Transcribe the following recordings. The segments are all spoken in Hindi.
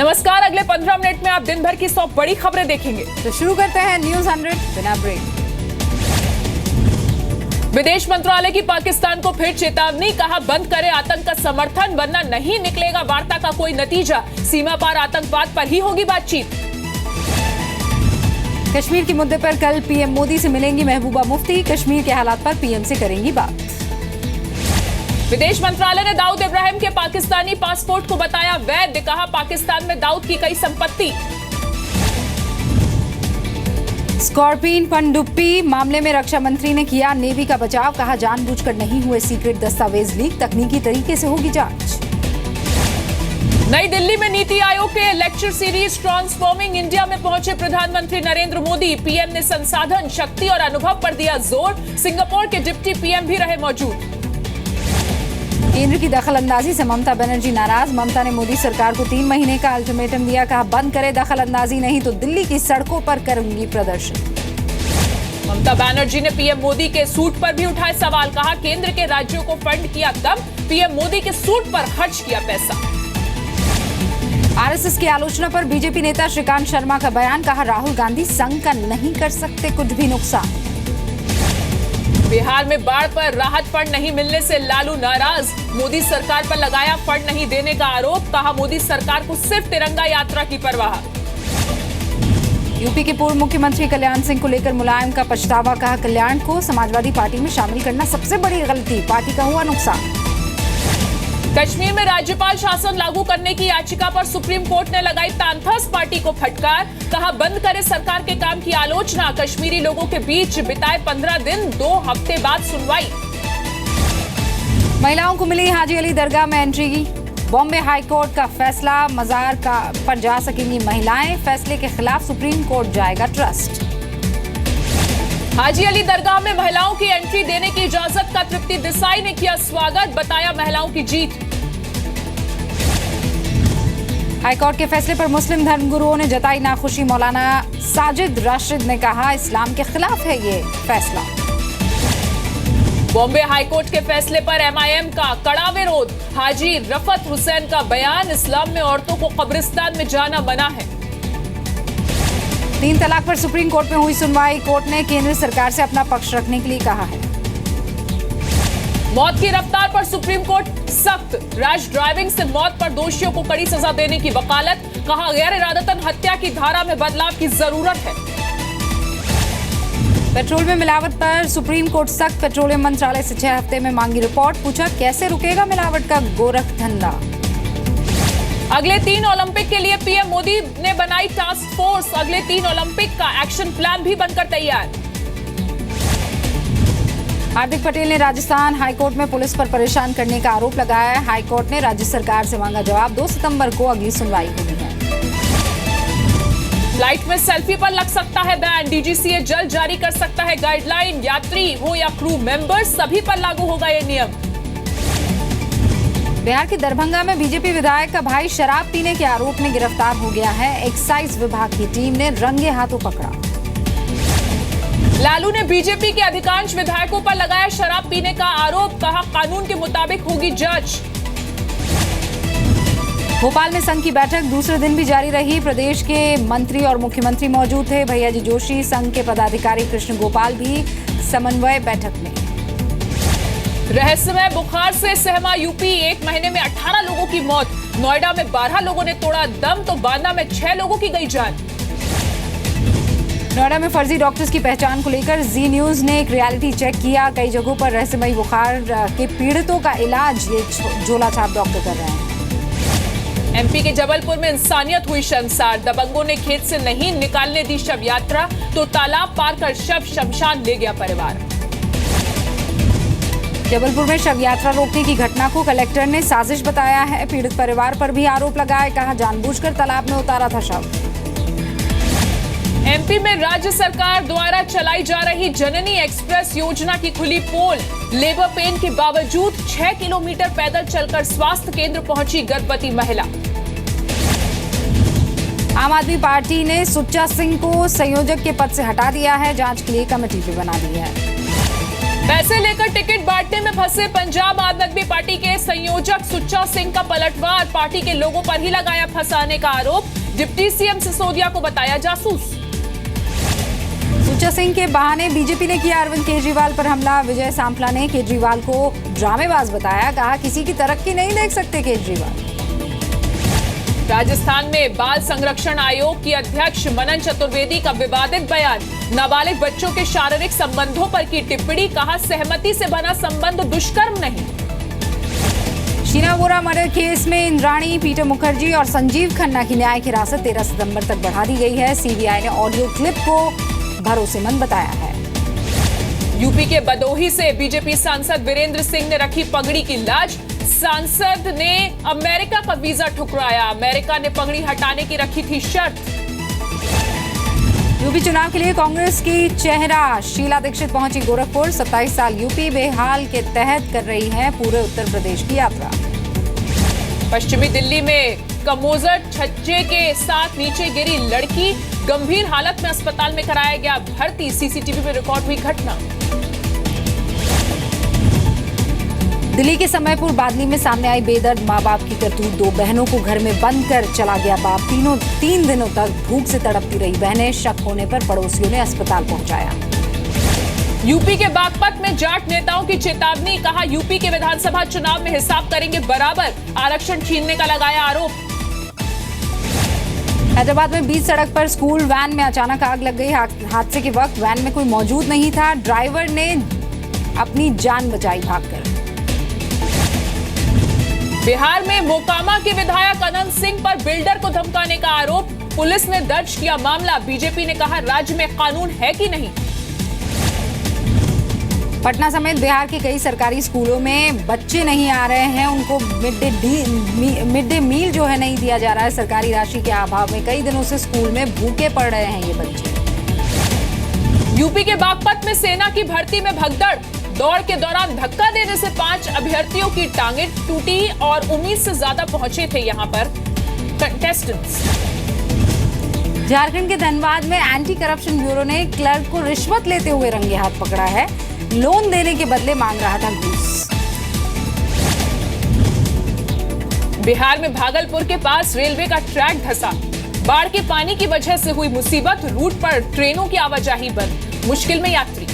नमस्कार, अगले 15 मिनट में आप दिन भर की 100 बड़ी खबरें देखेंगे। तो शुरू करते हैं न्यूज 100 बिना ब्रेक। विदेश मंत्रालय की पाकिस्तान को फिर चेतावनी, कहा बंद करे आतंक का समर्थन वरना नहीं निकलेगा वार्ता का कोई नतीजा। सीमा पार आतंकवाद पर ही होगी बातचीत। कश्मीर के मुद्दे पर कल पीएम मोदी से मिलेंगी महबूबा मुफ्ती, कश्मीर के हालात पर पीएम से करेंगी बात। विदेश मंत्रालय ने दाऊद इब्राहिम के पाकिस्तानी पासपोर्ट को बताया वैध, कहा पाकिस्तान में दाऊद की कई संपत्ति। स्कॉर्पिन पनडुब्बी मामले में रक्षा मंत्री ने किया नेवी का बचाव, कहा जानबूझकर नहीं हुए सीक्रेट दस्तावेज लीक, तकनीकी तरीके से होगी जांच। नई दिल्ली में नीति आयोग के लेक्चर सीरीज ट्रांसफॉर्मिंग इंडिया में पहुंचे प्रधानमंत्री नरेंद्र मोदी। पीएम ने संसाधन, शक्ति और अनुभव पर दिया जोर। सिंगापुर के डिप्टी पीएम भी रहे मौजूद। केंद्र की दखलंदाजी से ममता बनर्जी नाराज, ममता ने मोदी सरकार को 3 महीने का अल्टीमेटम दिया, कहा बंद करे दखलंदाजी नहीं तो दिल्ली की सड़कों पर करूंगी प्रदर्शन। ममता बनर्जी ने पीएम मोदी के सूट पर भी उठाए सवाल, कहा केंद्र के राज्यों को फंड किया तब पीएम मोदी के सूट पर खर्च किया पैसा। आरएसएस की आलोचना पर बीजेपी नेता श्रीकांत शर्मा का बयान, कहा राहुल गांधी संघ का नहीं कर सकते कुछ भी नुकसान। बिहार में बाढ़ पर राहत फंड नहीं मिलने से लालू नाराज, मोदी सरकार पर लगाया फंड नहीं देने का आरोप, कहा मोदी सरकार को सिर्फ तिरंगा यात्रा की परवाह। यूपी के पूर्व मुख्यमंत्री कल्याण सिंह को लेकर मुलायम का पछतावा, कहा कल्याण को समाजवादी पार्टी में शामिल करना सबसे बड़ी गलती, पार्टी का हुआ नुकसान। कश्मीर में राज्यपाल शासन लागू करने की याचिका पर सुप्रीम कोर्ट ने लगाई तांथस पार्टी को फटकार, कहा बंद करे सरकार के काम की आलोचना। कश्मीरी लोगों के बीच बिताए 15 दिन, 2 हफ्ते बाद सुनवाई। महिलाओं को मिली हाजी अली दरगाह में एंट्री, बॉम्बे हाई कोर्ट का फैसला, मजार पर जा सकेंगी महिलाएं, फैसले के खिलाफ सुप्रीम कोर्ट जाएगा ट्रस्ट। हाजी अली दरगाह में महिलाओं की एंट्री देने की इजाजत का तृप्ति देसाई ने किया स्वागत, बताया महिलाओं की जीत। हाईकोर्ट के फैसले पर मुस्लिम धर्मगुरुओं ने जताई नाखुशी, मौलाना साजिद राशिद ने कहा इस्लाम के खिलाफ है ये फैसला। बॉम्बे हाईकोर्ट के फैसले पर एमआईएम का कड़ा विरोध, हाजी रफत हुसैन का बयान, इस्लाम में औरतों को कब्रिस्तान में जाना मना है। 3 तलाक पर सुप्रीम कोर्ट में हुई सुनवाई, कोर्ट ने केंद्र सरकार से अपना पक्ष रखने के लिए कहा है। मौत की रफ्तार पर सुप्रीम कोर्ट सख्त, रैश ड्राइविंग से मौत पर दोषियों को कड़ी सजा देने की वकालत, कहा गैर इरादतन हत्या की धारा में बदलाव की जरूरत है। पेट्रोल में मिलावट पर सुप्रीम कोर्ट सख्त, पेट्रोलियम मंत्रालय से 6 हफ्ते में मांगी रिपोर्ट, पूछा कैसे रुकेगा मिलावट का गोरख धंधा। अगले 3 ओलंपिक के लिए पीएम मोदी ने बनाई टास्क फोर्स, अगले 3 ओलंपिक का एक्शन प्लान भी बनकर तैयार। हार्दिक पटेल ने राजस्थान हाईकोर्ट में पुलिस पर परेशान करने का आरोप लगाया है, हाईकोर्ट ने राज्य सरकार से मांगा जवाब, 2 सितंबर को अगली सुनवाई होनी है। फ्लाइट में सेल्फी पर लग सकता है बैन, डीजीसीए जल्द जारी कर सकता है गाइडलाइन, यात्री हो या क्रू मेंबर सभी पर लागू होगा ये नियम। बिहार के दरभंगा में बीजेपी विधायक का भाई शराब पीने के आरोप में गिरफ्तार हो गया है, एक्साइज विभाग की टीम ने रंगे हाथों पकड़ा। लालू ने बीजेपी के अधिकांश विधायकों पर लगाया शराब पीने का आरोप, कहा कानून के मुताबिक होगी जांच। भोपाल में संघ की बैठक दूसरे दिन भी जारी रही, प्रदेश के मंत्री और मुख्यमंत्री मौजूद थे, भैयाजी जोशी, संघ के पदाधिकारी कृष्ण गोपाल भी समन्वय बैठक में। रहस्यमय बुखार से सहमा यूपी, 1 महीने में 18 लोगों की मौत, नोएडा में 12 लोगों ने तोड़ा दम तो बांदा में 6 लोगों की गई जान। नोएडा में फर्जी डॉक्टर्स की पहचान को लेकर जी न्यूज ने एक रियलिटी चेक किया, कई जगहों पर रहस्यमय बुखार के पीड़ितों का इलाज ये झोला छाप डॉक्टर कर रहे हैं। एमपी के जबलपुर में इंसानियत हुई शर्मसार, दबंगों ने खेत से नहीं निकालने दी शव यात्रा तो तालाब पार कर शव शमशान ले गया परिवार। जबलपुर में शव यात्रा रोकने की घटना को कलेक्टर ने साजिश बताया है, पीड़ित परिवार पर भी आरोप लगाए, कहा जानबूझकर तालाब में उतारा था शव। एमपी में राज्य सरकार द्वारा चलाई जा रही जननी एक्सप्रेस योजना की खुली पोल, लेबर पेन के बावजूद 6 किलोमीटर पैदल चलकर स्वास्थ्य केंद्र पहुंची गर्भवती महिला। आम आदमी पार्टी ने सुच्चा सिंह को संयोजक के पद से हटा दिया है, जांच के लिए कमेटी भी बना दी है। पैसे लेकर टिकट बांटने में फंसे पंजाब आम आदमी पार्टी के संयोजक सुच्चा सिंह का पलटवार, पार्टी के लोगों पर ही लगाया फंसाने का आरोप, डिप्टी सीएम सिसोदिया को बताया जासूस। सुच्चा सिंह के बहाने बीजेपी ने किया अरविंद केजरीवाल पर हमला, विजय सांपला ने केजरीवाल को ड्रामेबाज बताया, कहा किसी की तरक्की नहीं देख सकते केजरीवाल। राजस्थान में बाल संरक्षण आयोग की अध्यक्ष मनन चतुर्वेदी का विवादित बयान, नाबालिग बच्चों के शारीरिक संबंधों पर की टिप्पणी, कहा सहमति से बना संबंध दुष्कर्म नहीं। शीना बोरा मर्डर केस में इंद्राणी, पीटर मुखर्जी और संजीव खन्ना की न्यायिक हिरासत 13 सितंबर तक बढ़ा दी गई है। सीबीआई ने ऑडियो क्लिप को भरोसेमंद बताया है। यूपी के बदोही से बीजेपी सांसद वीरेंद्र सिंह ने रखी पगड़ी की लाज, सांसद ने अमेरिका का वीजा ठुकराया, अमेरिका ने पगड़ी हटाने की रखी थी शर्त। यूपी चुनाव के लिए कांग्रेस की चेहरा शीला दीक्षित पहुंची गोरखपुर, 27 साल यूपी बेहाल के तहत कर रही है पूरे उत्तर प्रदेश की यात्रा। पश्चिमी दिल्ली में कमोजर छज्जे के साथ नीचे गिरी लड़की, गंभीर हालत में अस्पताल में कराया गया भर्ती, सीसीटीवी में रिकॉर्ड हुई घटना। दिल्ली के समयपुर बादली में सामने आई बेदर्द मां बाप की करतूत, 2 बहनों को घर में बंद कर चला गया बाप, 3 दिनों तक भूख से तड़पती रही बहनें, शक होने पर पड़ोसियों ने अस्पताल पहुंचाया। यूपी के बागपत में जाट नेताओं की चेतावनी, कहा यूपी के विधानसभा चुनाव में हिसाब करेंगे बराबर, आरक्षण छीनने का लगाया आरोप। हैदराबाद में बीच सड़क पर स्कूल वैन में अचानक आग लग गई, हादसे के वक्त वैन में कोई मौजूद नहीं था, ड्राइवर ने अपनी जान बचाई भागकर। बिहार में मोकामा के विधायक अनंत सिंह पर बिल्डर को धमकाने का आरोप, पुलिस ने दर्ज किया मामला, बीजेपी ने कहा राज्य में कानून है कि नहीं। पटना समेत बिहार के कई सरकारी स्कूलों में बच्चे नहीं आ रहे हैं, उनको मिड डे मील जो है नहीं दिया जा रहा है, सरकारी राशि के अभाव में कई दिनों से स्कूल में भूखे पड़ रहे हैं ये बच्चे। यूपी के बागपत में सेना की भर्ती में भगदड़, दौड़ के दौरान धक्का देने से 5 अभ्यर्थियों की टांगें टूटी और उम्मीद से ज्यादा पहुंचे थे यहां पर कंटेस्टेंट्स। झारखंड के धनबाद में एंटी करप्शन ब्यूरो ने क्लर्क को रिश्वत लेते हुए रंगे हाथ पकड़ा है, लोन देने के बदले मांग रहा था घूस। बिहार में भागलपुर के पास रेलवे का ट्रैक धंसा, बाढ़ के पानी की वजह से हुई मुसीबत, रूट पर ट्रेनों की आवाजाही बंद, मुश्किल में यात्री।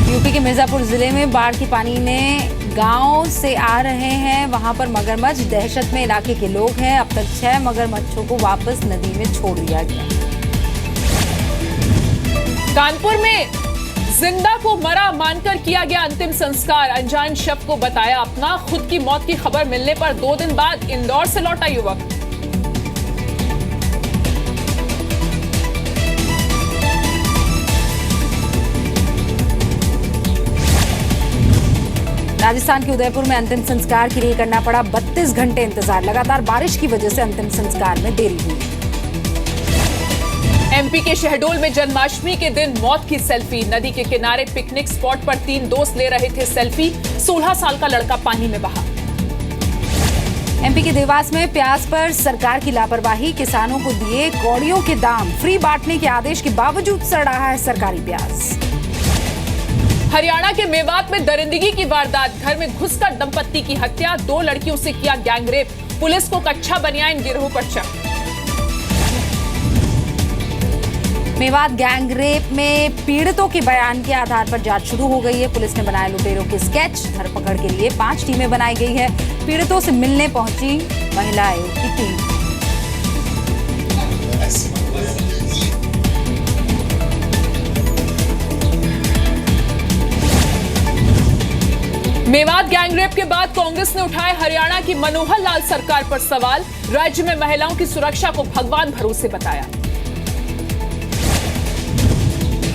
यूपी के मिर्जापुर जिले में बाढ़ के पानी ने गांव से आ रहे हैं, वहां पर मगरमच्छ, दहशत में इलाके के लोग हैं, अब तक 6 मगरमच्छों को वापस नदी में छोड़ दिया गया। कानपुर में जिंदा को मरा मानकर किया गया अंतिम संस्कार, अनजान शव को बताया अपना, खुद की मौत की खबर मिलने पर 2 दिन बाद इंदौर से लौटा युवक। राजस्थान के उदयपुर में अंतिम संस्कार के लिए करना पड़ा 32 घंटे इंतजार, लगातार बारिश की वजह से अंतिम संस्कार में देरी हुई। एमपी के शहडोल में जन्माष्टमी के दिन मौत की सेल्फी, नदी के किनारे पिकनिक स्पॉट पर 3 दोस्त ले रहे थे सेल्फी, 16 साल का लड़का पानी में बहा। एमपी के देवास में प्याज पर सरकार की लापरवाही, किसानों को दिए कौड़ियों के दाम, फ्री बांटने के आदेश के बावजूद सड़ रहा है सरकारी प्याज। हरियाणा के मेवात में दरिंदगी की वारदात, घर में घुसकर दंपत्ति की हत्या, 2 लड़कियों से किया गैंगरेप, पुलिस को कच्चा बनियाइन गिरोह पर शक। मेवात गैंगरेप में पीड़ितों के बयान के आधार पर जांच शुरू हो गई है, पुलिस ने बनाए लुटेरों के स्केच, धरपकड़ के लिए 5 टीमें बनाई गई है, पीड़ितों से मिलने पहुंची महिला आयोग की टीम। मेवात गैंगरेप के बाद कांग्रेस ने उठाए हरियाणा की मनोहर लाल सरकार पर सवाल, राज्य में महिलाओं की सुरक्षा को भगवान भरोसे बताया।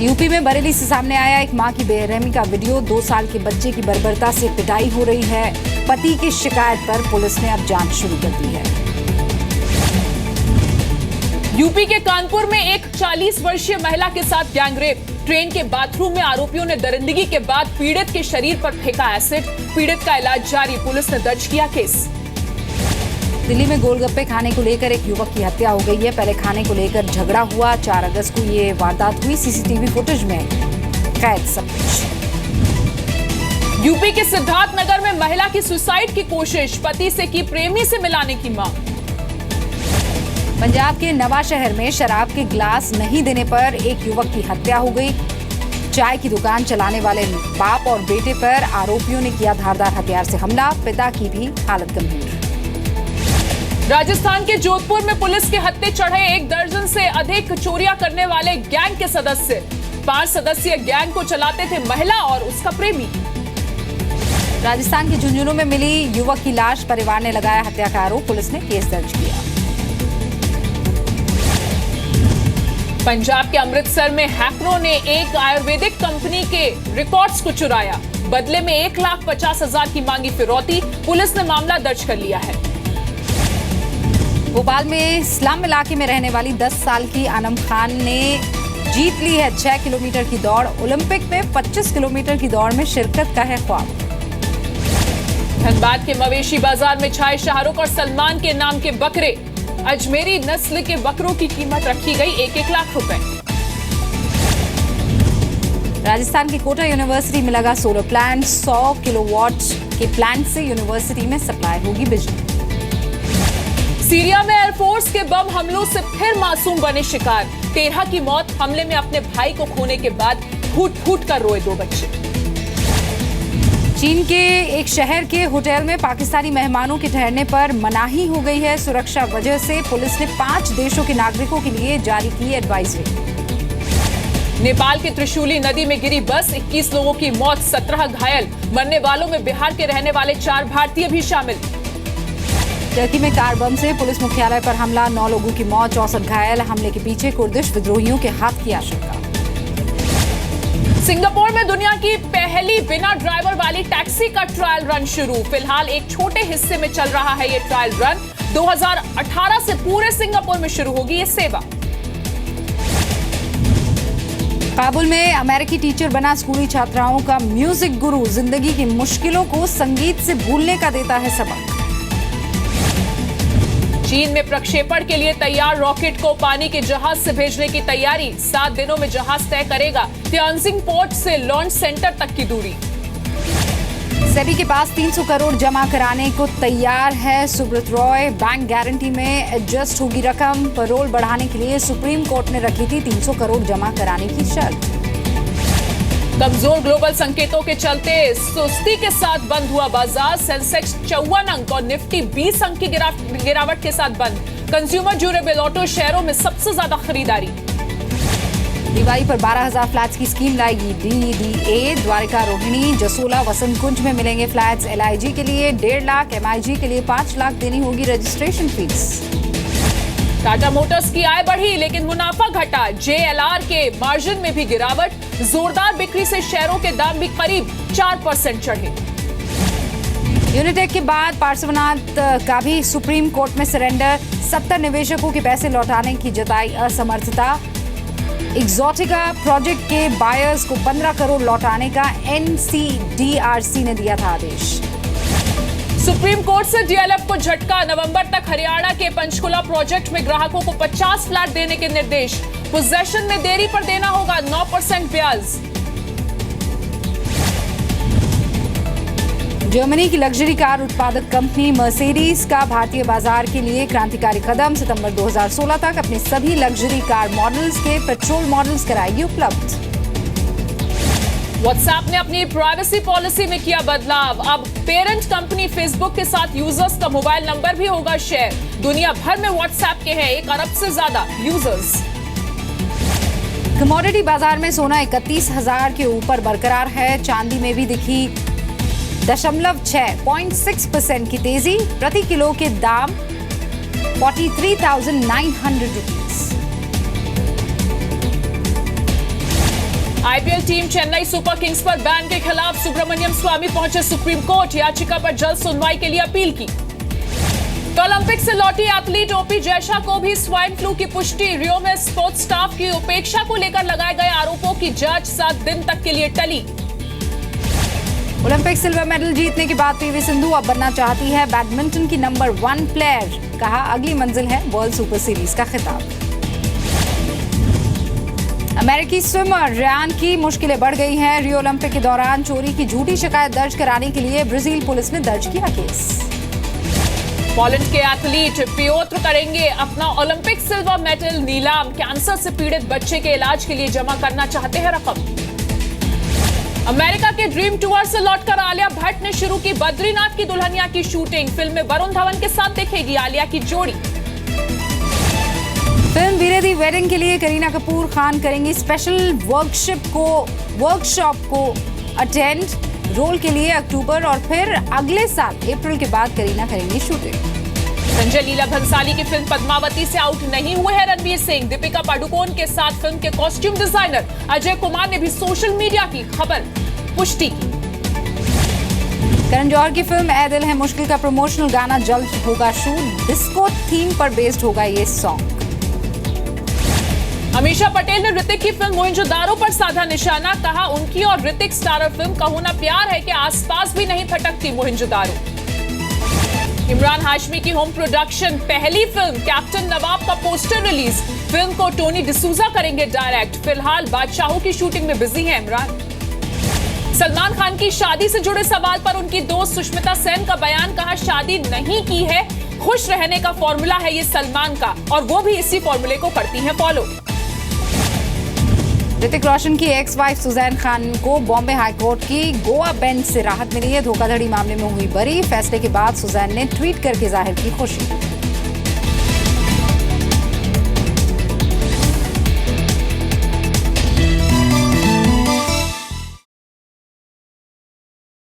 यूपी में बरेली से सामने आया एक मां की बेरहमी का वीडियो, 2 साल के बच्चे की बर्बरता से पिटाई हो रही है, पति की शिकायत पर पुलिस ने अब जांच शुरू कर दी है। यूपी के कानपुर में एक 40 वर्षीय महिला के साथ गैंगरेप, ट्रेन के बाथरूम में आरोपियों ने दरिंदगी के बाद पीड़ित के शरीर पर फेंका एसिड, पीड़ित का इलाज जारी, पुलिस ने दर्ज किया केस। दिल्ली में गोलगप्पे खाने को लेकर एक युवक की हत्या हो गई है, पहले खाने को लेकर झगड़ा हुआ, 4 अगस्त को ये वारदात हुई, सीसीटीवी फुटेज में कैद सब कुछ। यूपी के सिद्धार्थनगर में महिला की सुसाइड की कोशिश, पति से की प्रेमी से मिलाने की मांग। पंजाब के नवा शहर में शराब के गिलास नहीं देने पर एक युवक की हत्या हो गई। चाय की दुकान चलाने वाले बाप और बेटे पर आरोपियों ने किया धारदार हथियार से हमला, पिता की भी हालत गंभीर। राजस्थान के जोधपुर में पुलिस के हत्थे चढ़े 1 दर्जन से अधिक चोरियां करने वाले गैंग के सदस्य। 5 सदस्यीय गैंग को चलाते थे महिला और उसका प्रेमी। राजस्थान के झुंझुनू में मिली युवक की लाश, परिवार ने लगाया हत्या का आरोप, पुलिस ने केस दर्ज किया। पंजाब के अमृतसर में हैकरों ने एक आयुर्वेदिक कंपनी के रिकॉर्ड्स को चुराया, बदले में 1,50,000 की मांगी फिरौती, पुलिस ने मामला दर्ज कर लिया है। भोपाल में स्लम इलाके में रहने वाली 10 साल की आनम खान ने जीत ली है 6 किलोमीटर की दौड़। ओलंपिक में 25 किलोमीटर की दौड़ में शिरकत का है ख्वाब। धनबाद के मवेशी बाजार में छाए शाहरुख और सलमान के नाम के बकरे। अजमेरी नस्ल के बकरों की कीमत रखी गई 1-1 लाख रुपए। राजस्थान के कोटा यूनिवर्सिटी में लगा सोलर प्लांट, 100 किलोवाट के प्लांट से यूनिवर्सिटी में सप्लाई होगी बिजली। सीरिया में एयरफोर्स के बम हमलों से फिर मासूम बने शिकार, 13 की मौत, हमले में अपने भाई को खोने के बाद फूट फूट कर रोए 2 बच्चे। चीन के एक शहर के होटल में पाकिस्तानी मेहमानों के ठहरने पर मनाही हो गई है। सुरक्षा वजह से पुलिस ने 5 देशों के नागरिकों के लिए जारी की एडवाइजरी। नेपाल के त्रिशूली नदी में गिरी बस, 21 लोगों की मौत, 17 घायल, मरने वालों में बिहार के रहने वाले 4 भारतीय भी शामिल। टर्की में कार बम से पुलिस मुख्यालय पर हमला, 9 लोगों की मौत, 64 घायल, हमले के पीछे कुर्दिश विद्रोहियों के हाथ की आशंका। सिंगापुर में दुनिया की पहली बिना ड्राइवर वाली टैक्सी का ट्रायल रन शुरू, फिलहाल एक छोटे हिस्से में चल रहा है ये ट्रायल रन। 2018 से पूरे सिंगापुर में शुरू होगी ये सेवा। काबुल में अमेरिकी टीचर बना स्कूली छात्राओं का म्यूजिक गुरु, जिंदगी की मुश्किलों को संगीत से भूलने का देता है सबक। चीन में प्रक्षेपण के लिए तैयार रॉकेट को पानी के जहाज से भेजने की तैयारी, 7 दिनों में जहाज तय करेगा तियानजिंग पोर्ट से लॉन्च सेंटर तक की दूरी। सेबी के पास 300 करोड़ जमा कराने को तैयार है सुब्रत रॉय, बैंक गारंटी में एडजस्ट होगी रकम, पैरोल बढ़ाने के लिए सुप्रीम कोर्ट ने रखी थी 300 करोड़ जमा कराने की शर्त। कमजोर ग्लोबल संकेतों के चलते सुस्ती के साथ बंद हुआ बाजार, सेंसेक्स 54 अंक और निफ्टी 20 अंक की गिरावट के साथ बंद। कंज्यूमर ड्यूरेबल ऑटो शेयरों में सबसे ज्यादा खरीदारी। दिवाली पर 12,000 फ्लैट्स की स्कीम लाएगी DDA, द्वारिका, रोहिणी, जसोला, वसंत कुंज में मिलेंगे फ्लैट्स। LIG के लिए 1.5 लाख, MIG के लिए 5 लाख देनी होगी रजिस्ट्रेशन फीस। टाटा मोटर्स की आय बढ़ी लेकिन मुनाफा घटा, JLR के मार्जिन में भी गिरावट, जोरदार बिक्री से शेयरों के दाम भी करीब 4% चढ़े। यूनिटेक के बाद पार्श्वनाथ का भी सुप्रीम कोर्ट में सरेंडर, 70 निवेशकों के पैसे लौटाने की जताई असमर्थता। एक्सोटिका प्रोजेक्ट के बायर्स को 15 करोड़ लौटाने का NCDRC ने दिया था आदेश। सुप्रीम कोर्ट से DLF को झटका, नवंबर तक हरियाणा के पंचकुला प्रोजेक्ट में ग्राहकों को 50 फ्लैट देने के निर्देश, पोजेशन में देरी पर देना होगा 9% ब्याज। जर्मनी की लग्जरी कार उत्पादक कंपनी मर्सिडीज का भारतीय बाजार के लिए क्रांतिकारी कदम, सितंबर 2016 तक अपने सभी लग्जरी कार मॉडल्स के पेट्रोल मॉडल्स कराएगी उपलब्ध। व्हाट्सएप ने अपनी प्राइवेसी पॉलिसी में किया बदलाव, अब पेरेंट कंपनी फेसबुक के साथ यूजर्स का मोबाइल नंबर भी होगा शेयर। दुनिया भर में व्हाट्सएप के हैं 1 अरब से ज्यादा यूजर्स। कमोडिटी बाजार में सोना 31,000 के ऊपर बरकरार है, चांदी में भी दिखी 0.6% की तेजी, प्रति किलो के दाम 43,900 rupees. IPL team Chennai super Kings पर बैन के खिलाफ सुब्रमण्यम स्वामी पहुंचे सुप्रीम कोर्ट, याचिका पर जल्द सुनवाई के लिए अपील की। ओलंपिक से लौटी एथलीट ओपी जैशा को भी स्वाइन फ्लू की पुष्टि, रियो में स्पोर्ट्स स्टाफ की उपेक्षा को लेकर लगाए गए आरोपों की जांच 7 दिन तक के लिए टली। ओलंपिक सिल्वर मेडल जीतने के बाद PV सिंधु अब बनना चाहती है बैडमिंटन की नंबर 1 प्लेयर, कहा अगली मंजिल है वर्ल्ड सुपर सीरीज का खिताब। अमेरिकी स्विमर रयान की मुश्किलें बढ़ गई हैं। रियो ओलंपिक के दौरान चोरी की झूठी शिकायत दर्ज कराने के लिए ब्राजील पुलिस ने दर्ज किया केस। पोलैंड के एथलीट पियोत्र करेंगे अपना ओलंपिक सिल्वर मेडल नीलाम। कैंसर से पीड़ित बच्चे के इलाज के लिए जमा करना चाहते हैं रकम। अमेरिका के ड्रीम टूर से लौटकर आलिया भट्ट ने शुरू की बद्रीनाथ की दुल्हनिया की शूटिंग। फिल्म में वरुण धवन के साथ दिखेगी आलिया की जोड़ी। फिल्म वीरे दी वेडिंग के लिए करीना कपूर खान करेंगी स्पेशल वर्कशॉप को अटेंड। रोल के लिए अक्टूबर और फिर अगले साल अप्रैल के बाद करीना करेंगी शूटिंग। संजय लीला भंसाली की फिल्म पद्मावती से आउट नहीं हुए हैं रणवीर सिंह। दीपिका पादुकोण के साथ फिल्म के कॉस्ट्यूम डिजाइनर अजय कुमार ने भी सोशल मीडिया की खबर पुष्टि की। करण जौहर की फिल्म ऐ दिल है मुश्किल का प्रमोशनल गाना जल्द होगा शूट। डिस्को थीम पर बेस्ड होगा ये सॉन्ग। अमीषा पटेल ने ऋतिक की फिल्म मोहिंजोदारो पर साधा निशाना। कहा उनकी और ऋतिक स्टारर फिल्म का होना प्यार है कि आसपास भी नहीं फटकती मोहिंजोदारो। इमरान हाशमी की होम प्रोडक्शन पहली फिल्म कैप्टन नवाब का पोस्टर रिलीज। फिल्म को टोनी डिसूजा करेंगे डायरेक्ट। फिलहाल बादशाहों की शूटिंग में बिजी है इमरान। सलमान खान की शादी से जुड़े सवाल पर उनकी दोस्त सुष्मिता सेन का बयान। कहा शादी नहीं की है, खुश रहने का फॉर्मूला है ये सलमान का और वो भी इसी फॉर्मूले को करती हैं फॉलो। ऋतिक रोशन की एक्स वाइफ सुजैन खान को बॉम्बे हाईकोर्ट की गोवा बेंच से राहत मिली है। धोखाधड़ी मामले में हुई बरी। फैसले के बाद सुजैन ने ट्वीट करके जाहिर की खुशी।